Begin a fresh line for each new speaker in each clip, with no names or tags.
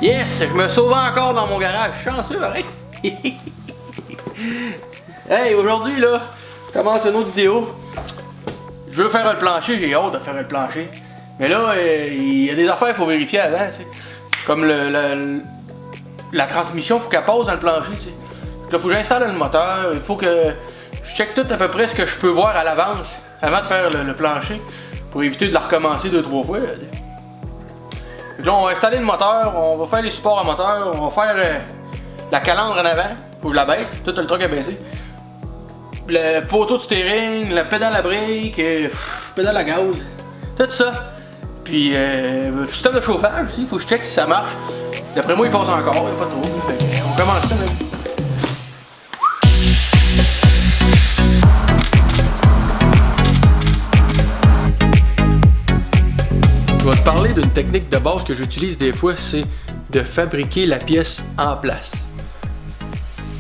Yes, je me sauve encore dans mon garage, chanceux, pareil. Hey, aujourd'hui là, je commence une autre vidéo. Je veux faire un plancher, j'ai hâte de faire un plancher. Mais là, il y a des affaires qu'il faut vérifier avant, tu sais. Comme la transmission, il faut qu'elle passe dans le plancher, tu sais. Là, faut que j'installe le moteur, il faut que je check tout à peu près ce que je peux voir à l'avance avant de faire le plancher pour éviter de la recommencer 2-3 fois. Donc là, on va installer le moteur, on va faire les supports à moteur, on va faire la calandre en avant, faut que je la baisse, tout le truc à baisser. Le poteau de steering, la pédale à brique, pédale à gaz, tout ça. Puis le système de chauffage aussi, faut que je check si ça marche. D'après moi, il passe encore, il n'y a pas trop. On commence ça même. Je vais te parler d'une technique de base que j'utilise des fois, c'est de fabriquer la pièce en place.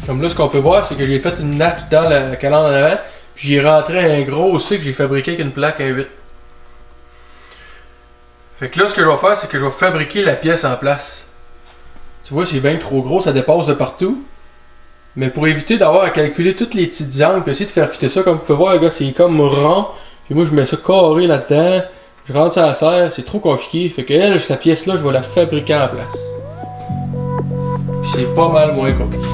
Comme là, ce qu'on peut voir, c'est que j'ai fait une natte dans la calandre en avant, puis j'ai rentré un gros C que j'ai fabriqué avec une plaque 1.8. Fait que là, ce que je vais faire, c'est que je vais fabriquer la pièce en place. Tu vois, c'est bien trop gros, ça dépasse de partout. Mais pour éviter d'avoir à calculer toutes les petites angles, puis essayer de faire fitter ça, comme vous pouvez voir, les gars, c'est comme rond. Puis moi, je mets ça carré là-dedans. Je rentre ça à la serre, c'est trop compliqué. Fait que elle, cette pièce-là, je vais la fabriquer en place. Puis c'est pas mal moins compliqué.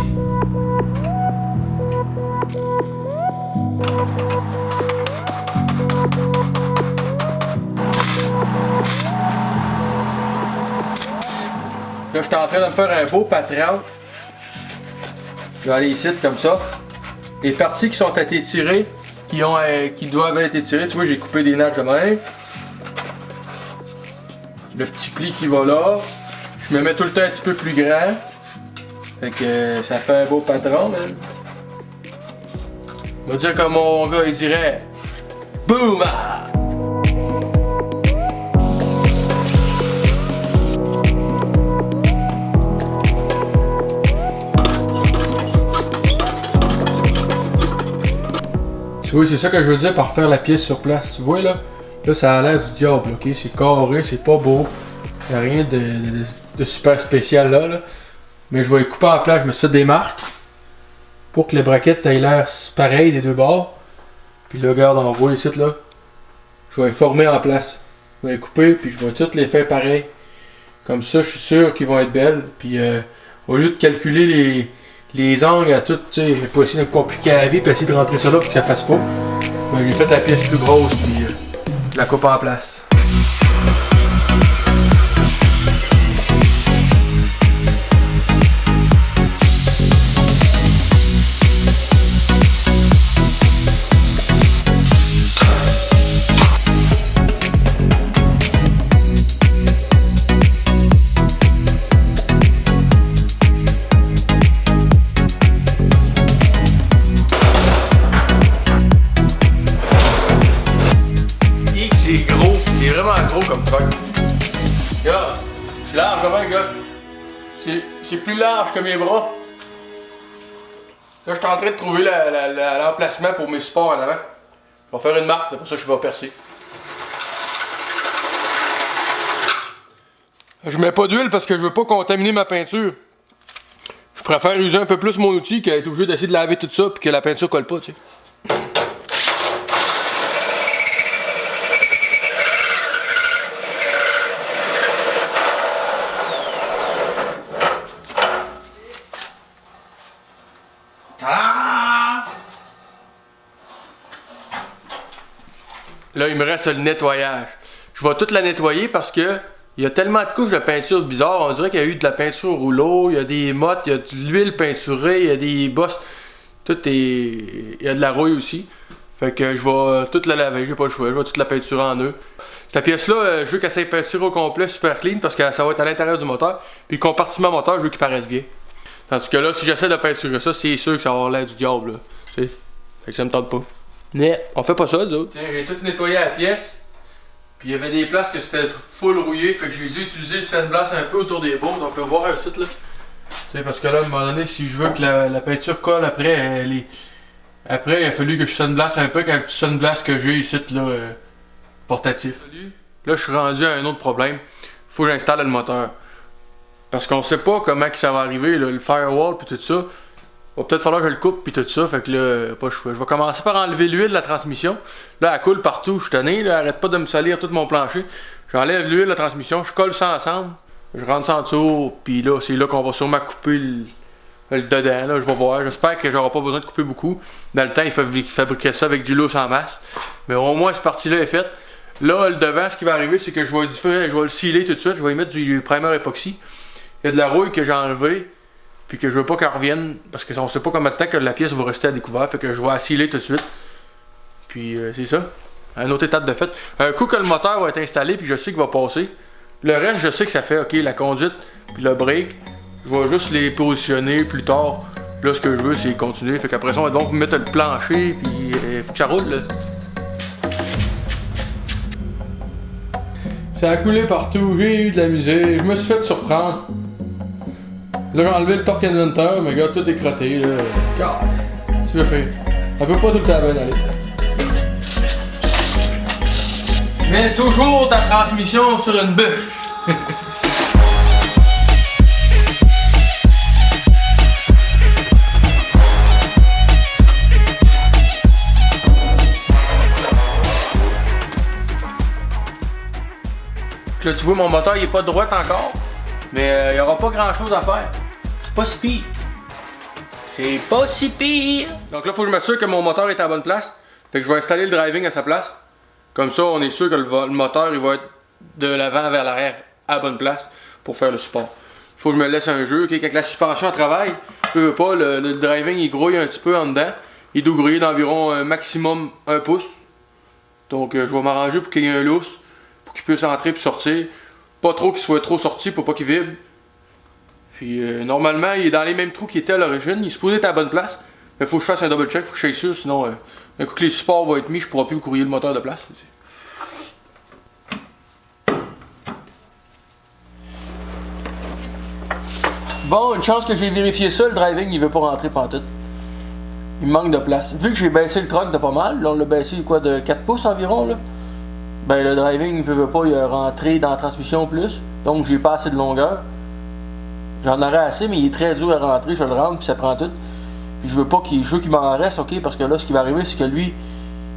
Là, je suis en train de me faire un beau patron. Je vais aller ici comme ça. Les parties qui sont à étirées, qui doivent être étirées, tu vois, j'ai coupé des notches de même. Le petit pli qui va là. Je me mets tout le temps un petit peu plus grand. Fait que ça fait un beau patron, man. On va dire comme mon gars, il dirait BOOM! Tu vois, c'est ça que je veux dire par faire la pièce sur place. Tu vois là? Là, ça a l'air du diable, ok? C'est carré, c'est pas beau. Il n'y a rien de super spécial là. Mais je vais les couper en place, je me fais des marques pour que les braquettes aient l'air pareil des deux bords. Puis là, regarde, on voit ici là. Je vais les former en place. Je vais les couper, puis je vais toutes les faire pareil. Comme ça, je suis sûr qu'ils vont être belles. Puis au lieu de calculer les angles à tout, tu sais, pas essayer de me compliquer la vie, puis essayer de rentrer ça là pour que ça fasse pas. Ben, j'ai fait la pièce plus grosse, puis je la coupe en place. C'est gros, c'est vraiment gros comme truc. Regarde, je suis large vraiment, gars. C'est plus large que mes bras. Là, je suis en train de trouver l'emplacement pour mes supports en avant. Je vais faire une marque, pour ça je vais percer. Je mets pas d'huile parce que je veux pas contaminer ma peinture. Je préfère user un peu plus mon outil qu'être obligé d'essayer de laver tout ça puis que la peinture colle pas, tu sais. Là, il me reste le nettoyage. Je vais toute la nettoyer parce que il y a tellement de couches de peinture bizarres. On dirait qu'il y a eu de la peinture au rouleau, il y a des mottes, il y a de l'huile peinturée, il y a des bosses. Il y a de la rouille aussi. Fait que je vais toute la laver, j'ai pas le choix, je vais toute la peinturer en eux. Cette pièce-là, je veux qu'elle soit peinturée au complet, super clean, parce que ça va être à l'intérieur du moteur. Puis le compartiment moteur, je veux qu'il paraisse bien. Tandis que là, si j'essaie de peinturer ça, c'est sûr que ça va avoir l'air du diable, là. T'sais. Fait que ça me tente pas. Mais on fait pas ça, nous autres. Tiens, j'ai tout nettoyé la pièce. Puis il y avait des places que c'était full rouillé, fait que j'ai utilisé le sandblast un peu autour des bords. On peut voir un site là. T'sais, parce que là, à un moment donné, si je veux que la peinture colle après, Après, il a fallu que je sunblast un peu avec un petit sunblast que j'ai ici, là, portatif. Là, je suis rendu à un autre problème. Faut que j'installe le moteur. Parce qu'on sait pas comment que ça va arriver, là, le firewall puis tout ça. Va peut-être falloir que je le coupe puis tout ça. Fait que là, pas le choix. Je vais commencer par enlever l'huile de la transmission. Là, elle coule partout. Je suis tanné, là. Arrête pas de me salir tout mon plancher. J'enlève l'huile de la transmission. Je colle ça ensemble. Je rentre ça en dessous. Puis là, c'est là qu'on va sûrement couper le dedans. Là, je vais voir. J'espère que j'aurai pas besoin de couper beaucoup. Dans le temps, il fabriquait ça avec du lousse en masse. Mais au moins, cette partie-là est faite. Là, le devant, ce qui va arriver, c'est que je vais le sealer tout de suite. Je vais y mettre du primer époxy. Il y a de la rouille que j'ai enlevée. Puis que je veux pas qu'elle revienne. Parce qu'on sait pas combien de temps que la pièce va rester à découvert. Fait que je vais la sealer tout de suite. Puis c'est ça. Un autre étape de fait. Un coup que le moteur va être installé, puis je sais qu'il va passer. Le reste, je sais que ça fait, ok, la conduite, puis le break. Je vais juste les positionner plus tard. Là, ce que je veux, c'est continuer. Fait qu'après ça, on va donc mettre le plancher, puis faut que ça roule, là. Ça a coulé partout, j'ai eu de la misère, je me suis fait surprendre. Là, j'ai enlevé le torque inventor, mais gars, tout est crotté, là. Qu'est-ce que je fais? Ça peut pas tout le temps bien aller. Mets toujours ta transmission sur une bûche. Là, tu vois, mon moteur il est pas droit encore, mais il n'y aura pas grand chose à faire. C'est pas si pire. C'est pas si pire. Donc là, il faut que je m'assure que mon moteur est à la bonne place. Fait que je vais installer le driving à sa place. Comme ça, on est sûr que le moteur il va être de l'avant vers l'arrière à la bonne place pour faire le support. Il faut que je me laisse un jeu. Okay? Quand la suspension travaille, je veux pas, le driving il grouille un petit peu en dedans. Il doit grouiller d'environ un maximum 1 pouce. Donc je vais m'arranger pour qu'il y ait un lousse. Pour qu'il puisse entrer puis sortir. Pas trop qu'il soit trop sorti pour pas qu'il vibre. Puis normalement, il est dans les mêmes trous qu'il était à l'origine. Il est supposé être à la bonne place. Mais il faut que je fasse un double check, faut que je sois sûr. Sinon, un coup que les supports vont être mis, je pourrai plus courrier le moteur de place. Bon, une chance que j'ai vérifié ça, le driving il veut pas rentrer pantoute. Il manque de place. Vu que j'ai baissé le truck de pas mal, là, on l'a baissé quoi de 4 pouces environ là. Ben le driving, il veut pas, il a rentré dans la transmission plus. Donc j'ai pas assez de longueur. J'en aurais assez, mais il est très dur à rentrer, je le rentre, puis ça prend tout. Puis je veux qu'il m'en reste, ok, parce que là, ce qui va arriver, c'est que lui,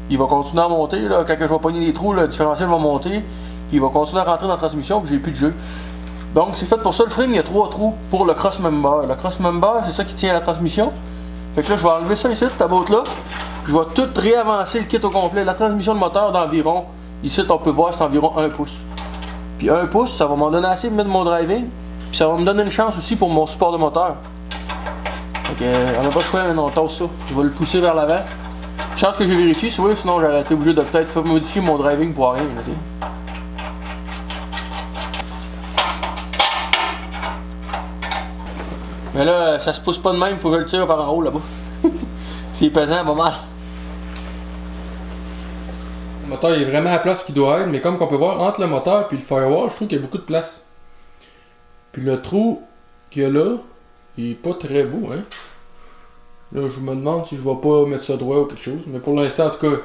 il va continuer à monter, là, quand je vais pogner les trous, le différentiel va monter, puis il va continuer à rentrer dans la transmission, puis j'ai plus de jeu. Donc c'est fait pour ça, le frame, il y a 3 trous pour le cross member. Le cross member, c'est ça qui tient à la transmission. Fait que là, je vais enlever ça ici, cette boîte-là, puis je vais tout réavancer le kit au complet. La transmission de moteur d'environ, ici, on peut voir, c'est environ 1 pouce. Puis 1 pouce, ça va m'en donner assez pour mettre mon driving. Puis ça va me donner une chance aussi pour mon support de moteur. Donc on n'a pas le choix, on tasse ça. Je vais le pousser vers l'avant. Chance que j'ai vérifié, oui, sinon j'aurais été obligé de peut-être modifier mon driving pour rien. Là, mais là, ça se pousse pas de même, faut que je le tire par en haut là-bas. C'est pesant, pas mal. Le moteur il est vraiment à la place qu'il doit être, mais comme on peut voir, entre le moteur et le firewall, je trouve qu'il y a beaucoup de place. Puis le trou qu'il y a là, il est pas très beau, hein. Là, je me demande si je vais pas mettre ça droit ou quelque chose. Mais pour l'instant, en tout cas,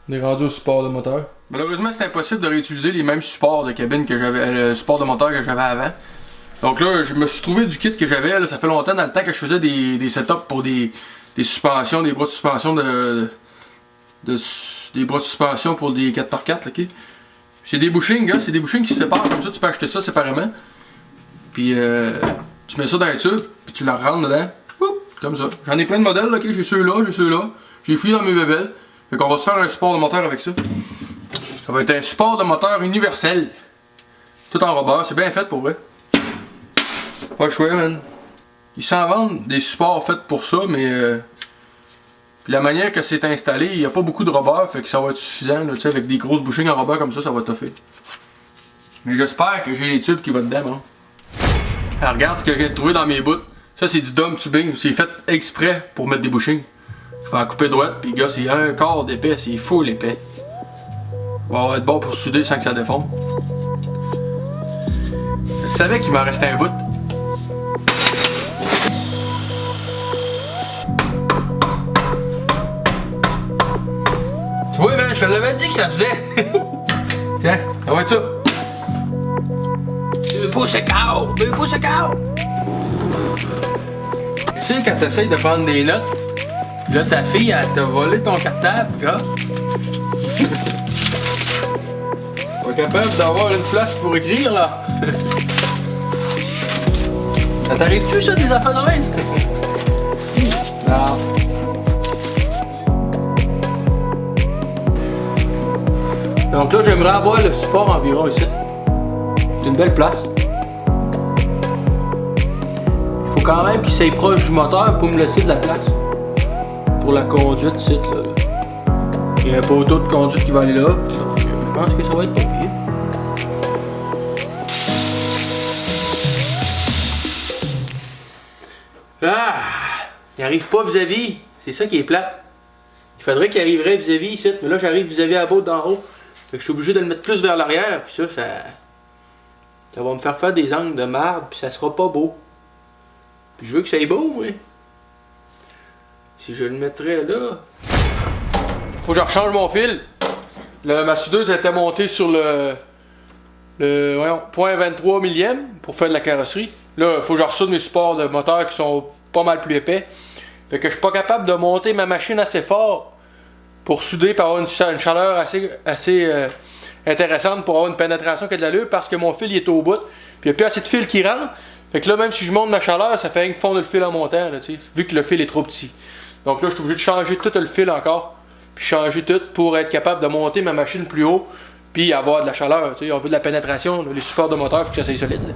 on est rendu au support de moteur. Malheureusement, c'est impossible de réutiliser les mêmes supports de cabine que j'avais, le support de moteur que j'avais avant. Donc là, je me suis trouvé du kit que j'avais, ça fait longtemps dans le temps que je faisais des setups pour des suspensions, des bras de suspension des bras de suspension pour des 4x4, ok? C'est des bushings, c'est des bushings qui se séparent, comme ça tu peux acheter ça séparément. Puis tu mets ça dans un tube, puis tu la rentres dedans, comme ça. J'en ai plein de modèles, ok? J'ai ceux-là, j'ai ceux-là. J'ai fouillé dans mes bébelles. Fait qu'on va se faire un support de moteur avec ça. Ça va être un support de moteur universel. Tout en rubber, c'est bien fait pour vrai. Pas le choix, man. Ils s'en vendent des supports faits pour ça, mais puis la manière que c'est installé, il n'y a pas beaucoup de rubber, fait que ça va être suffisant, là, avec des grosses bouchings en rubber comme ça va toffer. Mais j'espère que j'ai les tubes qui vont dedans, hein. Alors regarde ce que j'ai trouvé dans mes bouts. Ça c'est du dome tubing, c'est fait exprès pour mettre des bushings. Je vais en couper droite, puis gars c'est un quart d'épais, c'est full épais. Va être bon pour souder sans que ça déforme. Je savais qu'il m'en restait un bout. je te l'avais dit que ça faisait. Tiens, ça va être ça.
2 pouces et quart! 2 pouces et quart!
Tu sais, quand t'essayes de prendre des notes, là, ta fille, elle t'a volé ton cartable, pis hop. Pas capable d'avoir une place pour écrire, là. Ça t'arrive-tu, ça, des affaires de même? Non. Donc là, j'aimerais avoir le support environ ici. C'est une belle place. Il faut quand même qu'il soit proche du moteur pour me laisser de la place. Pour la conduite ici, là. Il y a un poteau de conduite qui va aller là. Je pense que ça va être pas pire. Ah! Il arrive pas vis-à-vis. C'est ça qui est plat. Il faudrait qu'il arriverait vis-à-vis ici. Mais là, j'arrive vis-à-vis à la botte d'en haut. Fait que je suis obligé de le mettre plus vers l'arrière. Puis ça va me faire des angles de marde. Puis ça sera pas beau. Puis je veux que ça aille beau, oui. Si je le mettrais là... Faut que je rechange mon fil. Ma soudeuse était montée sur le 0.23 millième pour faire de la carrosserie. Là, il faut que je ressoude mes supports de moteur qui sont pas mal plus épais. Fait que je suis pas capable de monter ma machine assez fort pour souder, pour avoir une chaleur assez intéressante, pour avoir une pénétration qui a de l'allure, parce que mon fil il est au bout. Puis il n'y a plus assez de fil qui rentre. Fait que là, même si je monte ma chaleur, ça fait rien que fondre le fil en montant, là, vu que le fil est trop petit. Donc là, je suis obligé de changer tout le fil encore. Puis changer tout pour être capable de monter ma machine plus haut. Puis avoir de la chaleur. On veut de la pénétration. Là, les supports de moteur, il faut que ça soit solide. Là.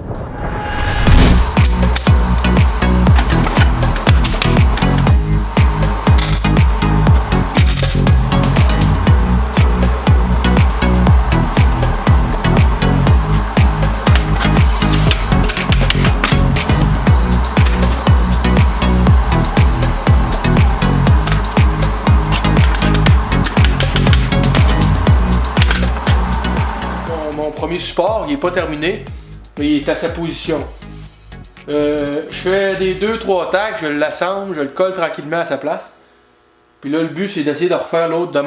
Mon premier support, il n'est pas terminé, mais il est à sa position. Je fais des 2-3 tacs, je l'assemble, je le colle tranquillement à sa place. Puis là, le but, c'est d'essayer de refaire l'autre de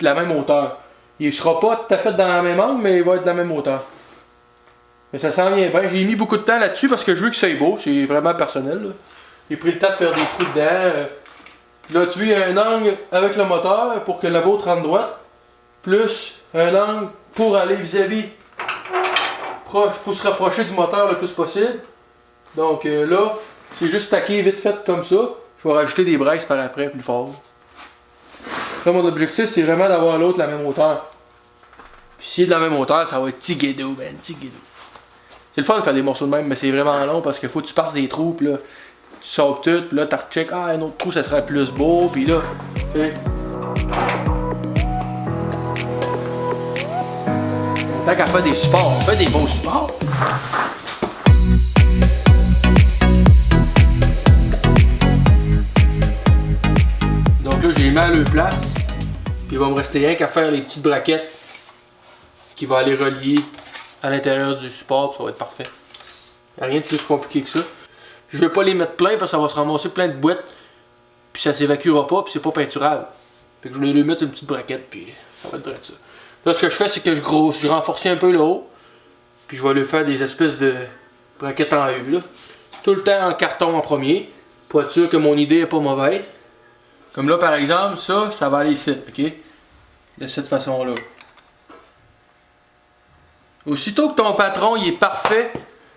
la même hauteur. Il ne sera pas tout à fait dans la même angle, mais il va être de la même hauteur. Mais ça s'en vient bien. J'ai mis beaucoup de temps là-dessus parce que je veux que ça soit beau, c'est vraiment personnel. Là. J'ai pris le temps de faire des trous dedans. Là, tu vois, il y a un angle avec le moteur pour que la vôtre rentre droite, plus un angle pour aller vis-à-vis, pour se rapprocher du moteur le plus possible. Donc là, c'est juste taqué vite fait comme ça. Je vais rajouter des braises par après, plus fort. Là, mon objectif, c'est vraiment d'avoir l'autre la même hauteur. Puis s'il est de la même hauteur, ça va être tiguedo, ben, tiguedo. C'est le fun de faire des morceaux de même, mais c'est vraiment long parce qu'il faut que tu passes des trous, puis là, tu sautes tout, puis là, tu recheck, un autre trou, ça serait plus beau, puis là, tu sais. Tant qu'à faire des supports, on fait des beaux supports. Donc là, j'ai mis à leur place. Puis il va me rester rien qu'à faire les petites braquettes qui vont aller relier à l'intérieur du support, puis ça va être parfait. Il n'y a rien de plus compliqué que ça. Je ne vais pas les mettre plein parce que ça va se ramasser plein de boîtes. Puis ça s'évacuera pas, puis c'est pas peinturable. Fait que je vais lui mettre une petite braquette, puis ça va être direct ça. Là, ce que je fais, c'est que je renforce un peu le haut. Puis je vais lui faire des espèces de braquettes en U, là. Tout le temps en carton en premier. Pour être sûr que mon idée n'est pas mauvaise. Comme là, par exemple, ça va aller ici, ok? De cette façon-là. Aussitôt que ton patron il est parfait,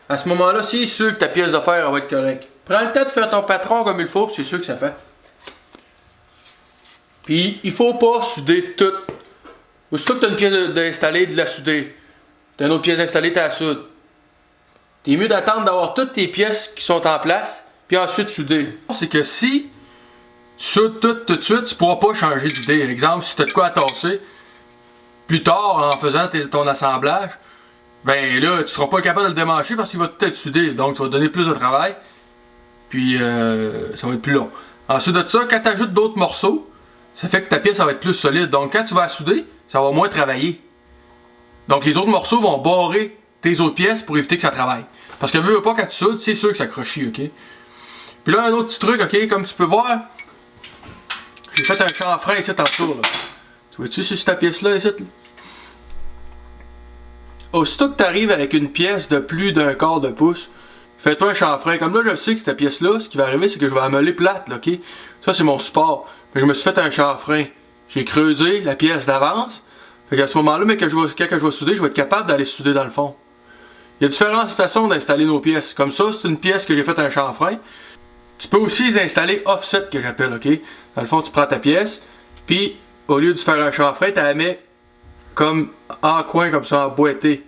à ce moment-là, c'est sûr que ta pièce de fer va être correcte. Prends le temps de faire ton patron comme il faut, puis c'est sûr que ça fait. Puis, il faut pas souder tout. Aussitôt que tu as une pièce d'installer, de la souder. Tu as une autre pièce d'installer, tu la soudes. T'es mieux d'attendre d'avoir toutes tes pièces qui sont en place, puis ensuite souder. C'est que si tu soudes tout de suite, tu pourras pas changer d'idée. Exemple, si tu as de quoi à tasser, plus tard, en faisant ton assemblage, ben là, tu seras pas capable de le démancher parce qu'il va tout être soudé. Donc, tu vas donner plus de travail, puis ça va être plus long. Ensuite de ça, quand tu ajoutes d'autres morceaux, ça fait que ta pièce va être plus solide. Donc, quand tu vas la souder, ça va moins travailler. Donc, les autres morceaux vont barrer tes autres pièces pour éviter que ça travaille. Parce que veux pas, quand tu soudes, c'est sûr que ça crochit, ok? Puis là, un autre petit truc, ok? Comme tu peux voir, j'ai fait un chanfrein ici tantôt, là. Tu vois-tu sur cette pièce-là, ici? Aussitôt que tu arrives avec une pièce de plus d'un quart de pouce, fais-toi un chanfrein. Comme là, je sais que cette pièce-là, ce qui va arriver, c'est que je vais la meler plate, là, ok? Ça, c'est mon support. Mais je me suis fait un chanfrein. J'ai creusé la pièce d'avance. Fait qu'à ce moment-là, mais quand je vais souder, je vais être capable d'aller souder dans le fond. Il y a différentes façons d'installer nos pièces. Comme ça, c'est une pièce que j'ai fait un chanfrein. Tu peux aussi les installer offset, que j'appelle, ok? Dans le fond, tu prends ta pièce, puis au lieu de faire un chanfrein, tu la mets comme en coin, comme ça, emboîté.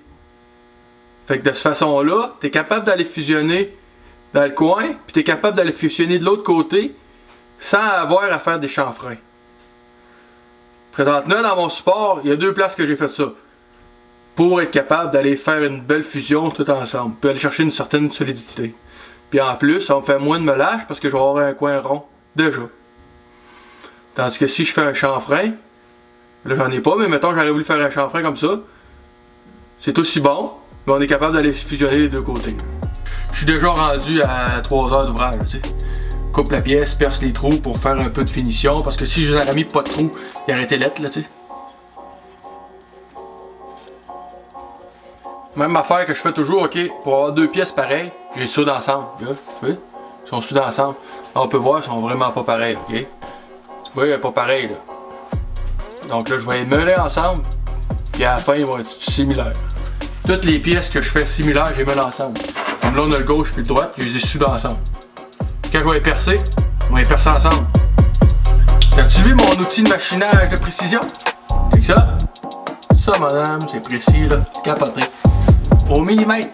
Fait que de cette façon-là, tu es capable d'aller fusionner dans le coin, puis tu es capable d'aller fusionner de l'autre côté, sans avoir à faire des chanfreins. Présentement, dans mon support, il y a 2 places que j'ai fait ça. Pour être capable d'aller faire une belle fusion tout ensemble. Puis aller chercher une certaine solidité. Puis en plus, ça me fait moins de meulage parce que je vais avoir un coin rond. Déjà. Tandis que si je fais un chanfrein, là j'en ai pas, mais mettons j'aurais voulu faire un chanfrein comme ça. C'est aussi bon, mais on est capable d'aller fusionner les 2 côtés. Je suis déjà rendu à 3 heures d'ouvrage, tu sais. Coupe la pièce, perce les trous pour faire un peu de finition. Parce que si je n'aurais mis pas de trous, il aurait été lettre, là, tu sais. Même affaire que je fais toujours, ok, pour avoir 2 pièces pareilles, je les soude ensemble. Là, oui, ils sont soudés ensemble. Là, on peut voir, ils sont vraiment pas pareils, ok. Tu vois, ils sont pas pareils, là. Donc là, je vais les mêler ensemble, puis à la fin, ils vont être similaires. Toutes les pièces que je fais similaires, je les mêle ensemble. Comme là, on a le gauche puis le droite, je les ai soudés ensemble. Quand je vais les percer, on va les percer ensemble. As-tu vu mon outil de machinage de précision? C'est ça? Ça, madame, c'est précis, là. Capoté. Au millimètre.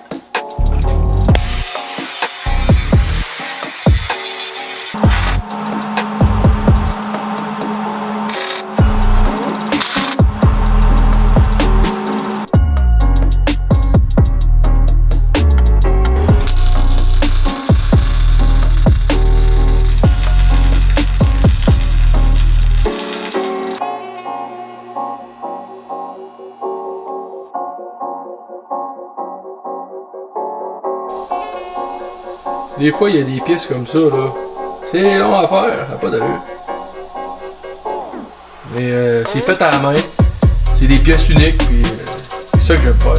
Des fois, il y a des pièces comme ça, là. C'est long à faire, ça n'a pas d'allure. Mais c'est fait à la main. C'est des pièces uniques, puis c'est ça que j'aime faire.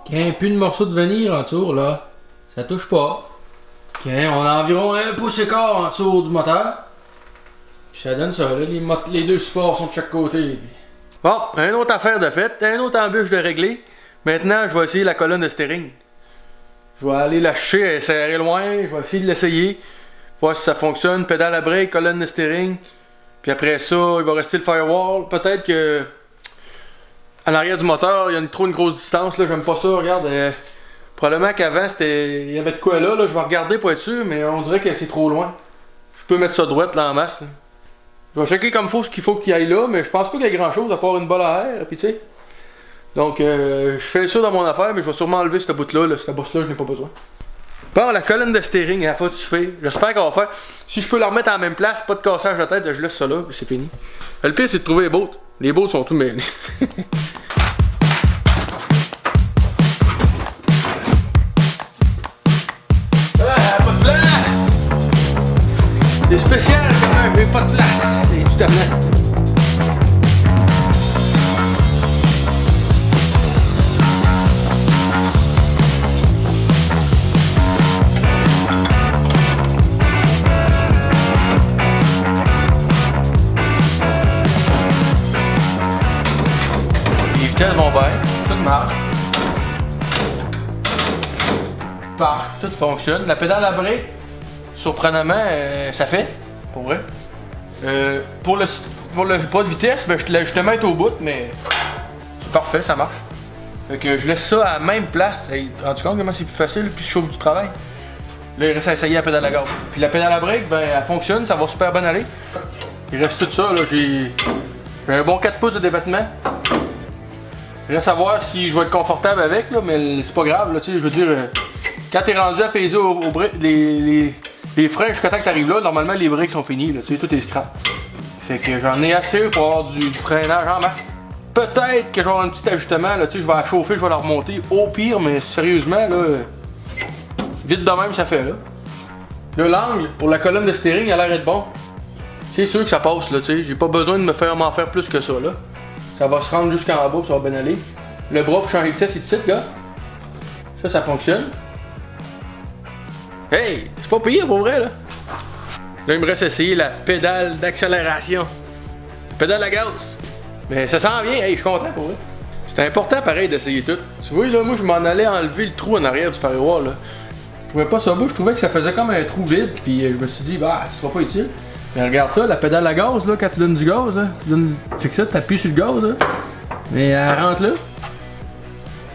Qu'il n'y ait plus de morceaux de vanille en dessous, là, ça touche pas. On a environ 1,25 pouce en dessous du moteur. Puis ça donne ça, là, les 2 supports sont de chaque côté. Bon, une autre affaire de fait, un autre embûche de régler. Maintenant, je vais essayer la colonne de steering. Je vais aller la chercher, elle est serrée loin, je vais essayer de l'essayer. Voir si ça fonctionne, pédale à break, colonne de steering. Puis après ça, il va rester le firewall. Peut-être que en arrière du moteur, il y a une grosse distance, là, j'aime pas ça, regarde. Probablement qu'avant, il y avait de quoi là, je vais regarder pour être sûr, mais on dirait que c'est trop loin. Je peux mettre ça droite là en masse. Là. Je vais checker comme faut ce qu'il faut qu'il aille là, mais je pense pas qu'il y ait grand chose à part une balle à air, puis tu sais. Donc, je fais ça dans mon affaire, mais je vais sûrement enlever cette bout-là, là, cette bosse-là, je n'ai pas besoin. Bon, la colonne de steering, à la fois tu fais. J'espère qu'on va faire. Si je peux la remettre à la même place, pas de cassage de tête, je laisse ça là, puis c'est fini. Le pire, c'est de trouver les bottes. Les bottes sont tout mêlés. C'est spécial quand même, mais pas de place. C'est tout à fait. Les vitesses vont bien, tout marche. Tout fonctionne. La pédale à break, surprenamment, ça fait, pour vrai. Pour le pas de vitesse, ben, je te mets au bout, mais c'est parfait, ça marche. Fait que je laisse ça à la même place. Hey, rendu compte comment c'est plus facile, plus chaud du travail. Là, il reste à essayer la pédale à gaz. Puis la pédale à break, ben, elle fonctionne, ça va super bien aller. Il reste tout ça, là, j'ai un bon 4 pouces de débattement. Reste à voir si je vais être confortable avec, là, mais c'est pas grave, là, tu sais, je veux dire, quand t'es rendu à peser les freins jusqu'à temps que t'arrives là, normalement les briques sont finies, là, tu sais, tout est scrap. Fait que j'en ai assez pour avoir du freinage en masse. Peut-être que je vais avoir un petit ajustement, là, tu sais, je vais la chauffer, je vais la remonter, au pire, mais sérieusement, là, vite de même ça fait, là. Là, l'angle pour la colonne de steering a l'air d'être bon. C'est sûr que ça passe, là, tu sais, j'ai pas besoin de m'en faire plus que ça, là. Ça va se rendre jusqu'en bas, ça va bien aller. Le bras pour changer de vitesse, c'est ici, gars. Ça fonctionne. Hey, c'est pas pire pour vrai, là. Là, il me reste à essayer la pédale d'accélération. Pédale à gaz. Mais ça sent bien, hey, je suis content pour vrai. C'était important, pareil, d'essayer tout. Tu vois, là, moi, je m'en allais enlever le trou en arrière du pharoir, là. Je trouvais pas ça beau, je trouvais que ça faisait comme un trou vide, puis je me suis dit, bah, ce sera pas utile. Mais regarde ça, la pédale à gaz, là, quand tu donnes du gaz, là, c'est que ça, t'appuies sur le gaz, là. Mais elle rentre là.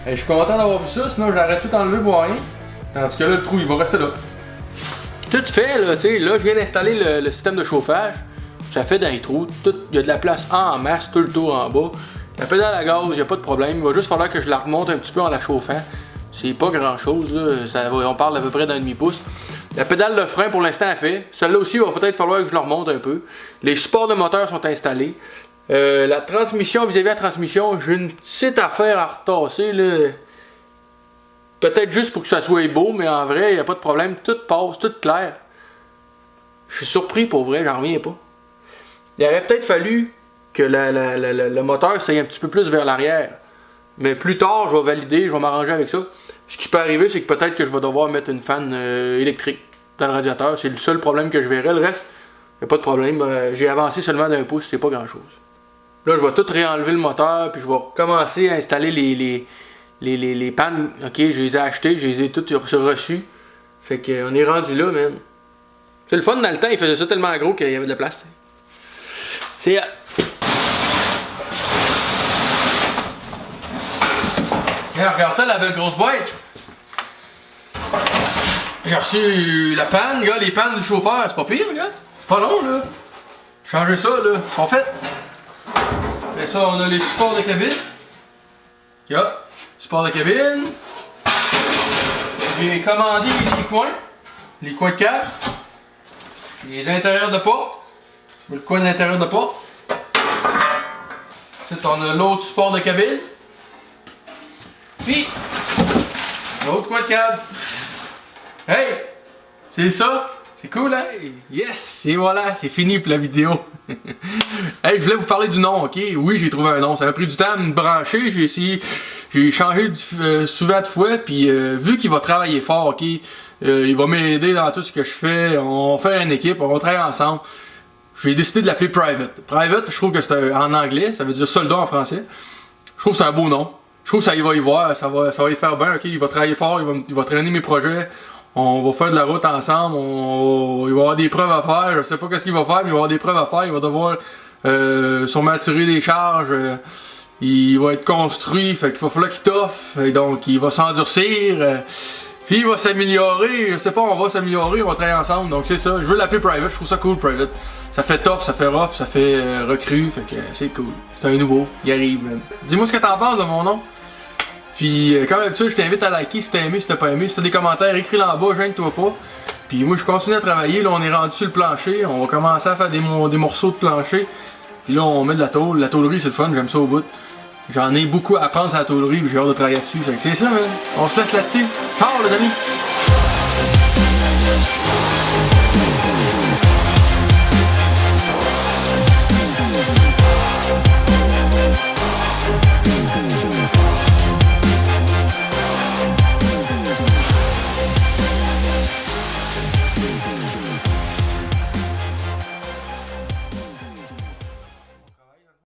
Et je suis content d'avoir vu ça, sinon j'aurais tout enlevé pour rien. Tandis que là, le trou, il va rester là. Tout fait, là, tu sais, là, je viens d'installer le système de chauffage. Ça fait dans les trous, il y a de la place en masse, tout le tour en bas. La pédale à gaz, il n'y a pas de problème. Il va juste falloir que je la remonte un petit peu en la chauffant. C'est pas grand chose, là. On parle d'à peu près d'un demi-pouce. La pédale de frein pour l'instant est faite. Celle-là aussi, il va peut-être falloir que je la remonte un peu. Les supports de moteur sont installés. La transmission, vis-à-vis de la transmission, j'ai une petite affaire à retasser, là. Peut-être juste pour que ça soit beau, mais en vrai, il n'y a pas de problème. Tout passe, tout clair. Je suis surpris pour vrai, j'en reviens pas. Il aurait peut-être fallu que le moteur s'aille un petit peu plus vers l'arrière. Mais plus tard, je vais valider, je vais m'arranger avec ça. Ce qui peut arriver, c'est que peut-être que je vais devoir mettre une fan électrique dans le radiateur. C'est le seul problème que je verrai. Le reste, il n'y a pas de problème. J'ai avancé seulement d'un pouce, c'est pas grand-chose. Là, je vais tout réenlever le moteur, puis je vais commencer à installer les pannes. Ok, je les ai achetées, je les ai toutes reçues. Fait qu'on est rendu là, man. C'est le fun, dans le temps, il faisait ça tellement gros qu'il y avait de la place. C'est... Regarde ça, la belle grosse boîte. J'ai reçu la panne, gars, les pannes du chauffeur, c'est pas pire, gars. C'est pas long, là. Changer ça, là. Ils sont faits. Après ça, on a les supports de cabine. Y'a, support de cabine. J'ai commandé les coins de câble, les intérieurs de porte, le coin d'intérieur de porte. Ensuite, on a l'autre support de cabine. Puis, l'autre coin de câble. Hey! C'est ça? C'est cool, hein? Yes! Et voilà, c'est fini pour la vidéo. Hey, je voulais vous parler du nom, ok? Oui, j'ai trouvé un nom. Ça m'a pris du temps à me brancher. J'ai essayé, j'ai changé souvent de fois. Puis, vu qu'il va travailler fort, ok? Il va m'aider dans tout ce que je fais. On va faire une équipe, on va travailler ensemble. J'ai décidé de l'appeler Private. Private, je trouve que c'est en anglais, ça veut dire soldat en français. Je trouve que c'est un beau nom. Je trouve que ça y va y voir, ça va y faire bien, ok? Il va travailler fort, il va traîner mes projets. On va faire de la route ensemble, il va avoir des preuves à faire, je sais pas qu'est-ce qu'il va faire, mais il va avoir des preuves à faire, il va devoir sûrement tirer des charges, il va être construit, fait qu'il va falloir qu'il toffe, et donc il va s'endurcir, puis il va s'améliorer, je sais pas, on va s'améliorer, on va travailler ensemble, donc c'est ça, je veux l'appeler Private, je trouve ça cool Private. Ça fait tough, ça fait rough, ça fait recrue, fait que c'est cool. C'est un nouveau, il arrive même. Dis-moi ce que t'en penses de mon nom. Puis comme d'habitude, je t'invite à liker si t'as aimé, si t'as pas aimé. Si t'as des commentaires, écris-les en bas, gêne-toi pas. Puis moi je continue à travailler, là on est rendu sur le plancher, on va commencer à faire des morceaux de plancher. Puis là on met de la tôle, la tôlerie c'est le fun, j'aime ça au bout. J'en ai beaucoup à apprendre sur la tôlerie, puis j'ai hâte de travailler dessus. Fait que c'est ça, man. On se laisse là-dessus. Ciao les amis!